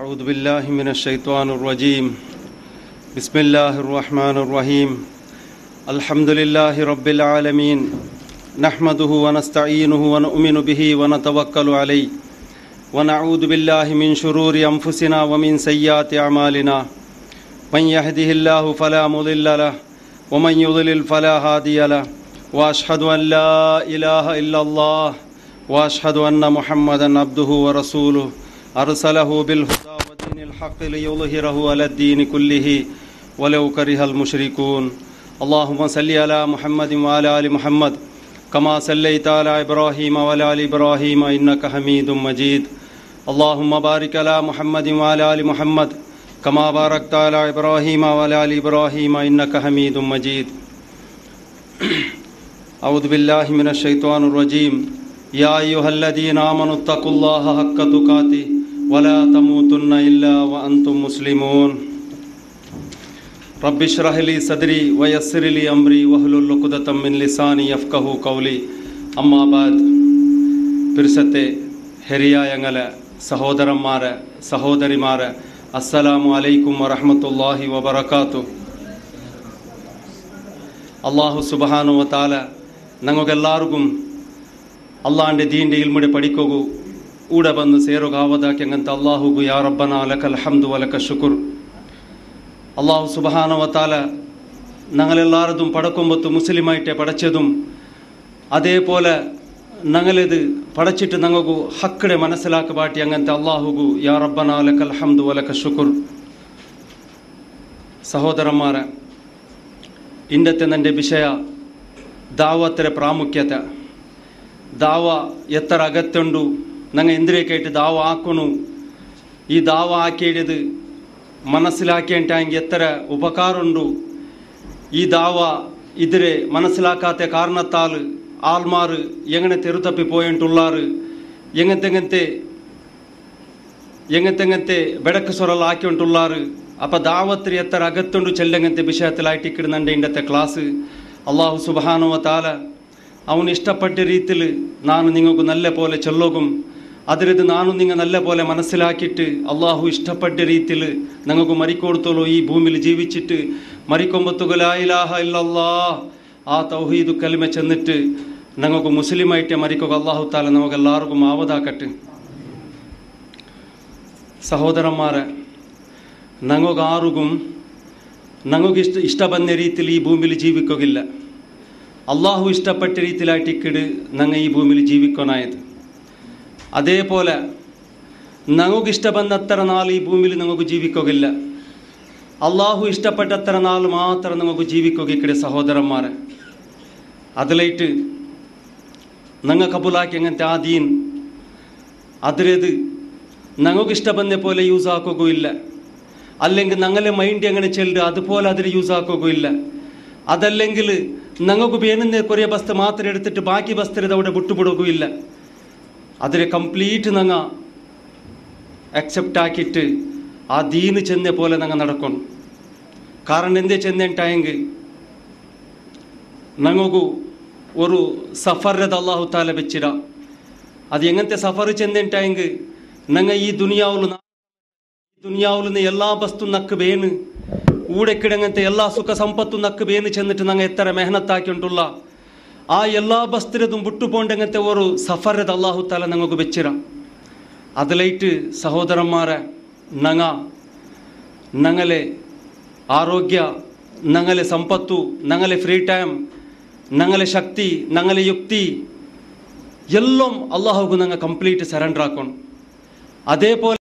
أعوذ بالله من الشيطان الرجيم بسم الله الرحمن الرحيم الحمد لله رب العالمين نحمده ونستعينه ونؤمن به ونتوكل عليه ونعوذ بالله من شرور أنفسنا ومن سيئات أعمالنا من يهده الله فلا مضل له ومن يضلل فلا هادي له وأشهد أن لا إله إلا الله وأشهد أن محمدا عبده ورسوله أرسله بالهدى ودين الحق ليظهره على الدين كله ولو كره المشركون اللهم صل على محمد وعلى آل محمد كما صليت على إبراهيم وعلى آل إبراهيم إنك حميد مجيد اللهم بارك على محمد وعلى آل محمد كما باركت على إبراهيم وعلى آل إبراهيم إنك حميد مجيد أعوذ بالله من الشيطان الرجيم يا أيها الذين آمنوا اتقوا الله حق تقاته ولا تموتن إلا وأنتم مسلمون رب اشرح لي صدري ويسر لي أمري واحلل عقدة من لساني يفقهوا قولي أما بعد പിർസത്തെ ഹെരിയായങ്ങളെ സഹോദരന്മാരെ സഹോദരിമാരെ അസ്സലാമു അലൈക്കും വറഹ്മത്തുള്ളാഹി വബറകാതുഹു അല്ലാഹു സുബ്ഹാനഹു വ തആല ഞങ്ങൾക്കെല്ലാവർക്കും അള്ളാഹിൻ്റെ ദീൻ്റെ ഇൽമുടെ പഠിക്കുകൂ ഊടെ ಬಂದು ಸೇರುಗಾವದಾಕೆ അങ്ങಂತ അല്ലാഹുഗു യാ റബ്ബന ലക്കൽ ഹംദു വലക ശുക്ർ അല്ലാഹു സുബ്ഹാനഹു വ തആല ഞങ്ങളെല്ലാവരും പടക്കുമ്പത്ത് മുസ്ലിമായിട്ടെ പടച്ചതും അതേപോലെ ഞങ്ങളിത് പടച്ചിട്ട് ഞങ്ങൾക്കു ഹക്കടെ മനസ്സിലാക്കി ബാട്ടി അങ്ങಂತ അല്ലാഹുഗു യാ റബ്ബന ലക്കൽ ഹംദു വലക ശുക്ർ സഹോദരന്മാരെ ഇന്നത്തെ എൻ്റെ വിഷയ ദാവത്തിൻ്റെ പ്രാമുഖ്യತೆ ದಾವ ಎತ್ತರ ಅಗತ್ಯ ಉಂಡು ನಂಗೆ ಎಂದ್ರೆ ಕೇട്ട് ದಾವ ಹಾಕೋನು ಈ ದಾವ ಹಾಕಿಡಿದು മനസ്സിലാക്കേണ്ട ಹಂಗೆ എത്ര ഉപകാരമുണ്ട് ഈ ದಾವ ഇതിരെ മനസ്സിലാക്കാത്ത കാരണത്താൽ ആൾമാർ എങ്ങനെ തെരുതപ്പി പോയിട്ടുള്ളാറ് എങ്ങനത്തെ ಬೆಡക്ക് സ്വറൽ ആക്കിയിട്ടുള്ളാറ് അപ്പം ദാവത്തിന് എത്ര അകത്തുണ്ട് ചെല്ലങ്ങനത്തെ വിഷയത്തിലായിട്ട് ഇക്കിടുന്നുണ്ട് ഇന്നത്തെ ക്ലാസ് അള്ളാഹു സുബ്ഹാനഹു വ തആല ಅವನು ಇಷ್ಟಪಟ್ಟ ರೀತಿಲಿ ನಾನು ನಿಮಗೂ നല്ല പോലെ ചെല്ലോകും അതിരത് ನಾನು നിങ്ങൾ നല്ല പോലെ മനസ്സിലാക്കിയിട്ട് അള്ളാഹു ഇഷ്ടപ്പെട്ട രീതിയിൽ ഞങ്ങൾക്ക് മരിക്കൊടുത്തോളൂ ഈ ഭൂമിയിൽ ജീവിച്ചിട്ട് മരിക്കൊമ്പത്തുക ലാ ഇലാഹ ഇല്ലല്ലാഹ് ആ തൗഹീദ് കലിമ ചെന്നിട്ട് ഞങ്ങൾക്ക് മുസ്ലിമായിട്ട് മരിക്കുക അള്ളാഹു താല നമുക്കെല്ലാവർക്കും ആവതാക്കട്ടെ സഹോദരന്മാരെ ഞങ്ങൾക്ക് ആർക്കും ഞങ്ങൾക്ക് ഇഷ്ട ಬಂದ ರೀತಿಯಲ್ಲಿ ಈ ಭೂಮಿಲಿ ಜೀವಿಕೋಗಿಲ್ಲ അള്ളാഹു ഇഷ്ടപ്പെട്ട രീതിയിലായിട്ട് ഇക്കിട് ഞങ്ങൾ ഈ ഭൂമിയിൽ ജീവിക്കാനായത് അതേപോലെ ഞങ്ങൾക്ക് ഇഷ്ട ಬಂದത്ര നാൾ ഈ ഭൂമിയിൽ ഞങ്ങൾക്ക് ജീവിക്കുകയില്ല അള്ളാഹു ഇഷ്ടപ്പെട്ടത്ര നാൾ മാത്രം ഞങ്ങൾക്ക് ജീവിക്കുക ഇക്കടെ സഹോദരന്മാരെ അതിലായിട്ട് ഞങ്ങൾ കബൂലാക്കി അങ്ങനത്തെ ആ ദീൻ അതിരത് ഞങ്ങൾക്ക് ഇഷ്ട ಬಂದ പോലെ യൂസ് ആക്കുകയില്ല അല്ലെങ്കിൽ ഞങ്ങളെ മൈൻഡ് എങ്ങനെ ചെല്ലുക അതുപോലെ അതിൽ യൂസ് ആക്കുകയില്ല അതല്ലെങ്കിൽ ഞങ്ങൾക്ക് ಬೇನಂದೇ ಕೊರಿಯ ಬಸ್ತು ಮಾತ್ರ എടുത്തിട്ട് ബാക്കി ಬಸ್ತಿರದ അവിടെ വിട്ടുപിടുകയില്ല അതിനെ കംപ്ലീറ്റ് ഞങ്ങൾ അക്സെപ്റ്റ് ആക്കിയിട്ട് ആ ദീന് ചെന്ന പോലെ ഞങ്ങൾ നടക്കണം കാരണം എന്തേ ചെന്നിട്ടായെങ്കിൽ ഞങ്ങൾക്ക് ഒരു സഫറത് അല്ലാഹു തആല വെച്ചിര അത് എങ്ങനത്തെ സഫർ ചെന്നിട്ടായെങ്കിൽ ഞങ്ങൾ ഈ ദുനിയാവുൽ എല്ലാ വസ്തു നക്ക് ಬೇನು ഊടെക്കിടങ്ങനത്തെ എല്ലാ സുഖ സമ്പത്തും നക്ക് ಬೇನು ചെന്നിട്ട് ഞങ്ങൾ എത്ര മെഹനത്താക്കിയിട്ടുള്ള ആ എല്ലാ ബസ്തിരതും വിട്ടുപോണ്ടെങ്ങനത്തെ ഒരു സഫറത് അല്ലാഹു തആല ഞങ്ങൾക്ക് വെച്ചിര അതിലായിട്ട് സഹോദരന്മാരെ ഞങ്ങളെ ആരോഗ്യ ഞങ്ങളെ സമ്പത്തു ഞങ്ങളെ ഫ്രീ ടൈം ഞങ്ങളെ ശക്തി ഞങ്ങളെ യുക്തി എല്ലാം അല്ലാഹുവിಗೆ ഞങ്ങൾ ಕಂಪ್ಲೀಟ್ ಸರೆಂಡರ್ ಹಾಕೋಣ അതേപോലെ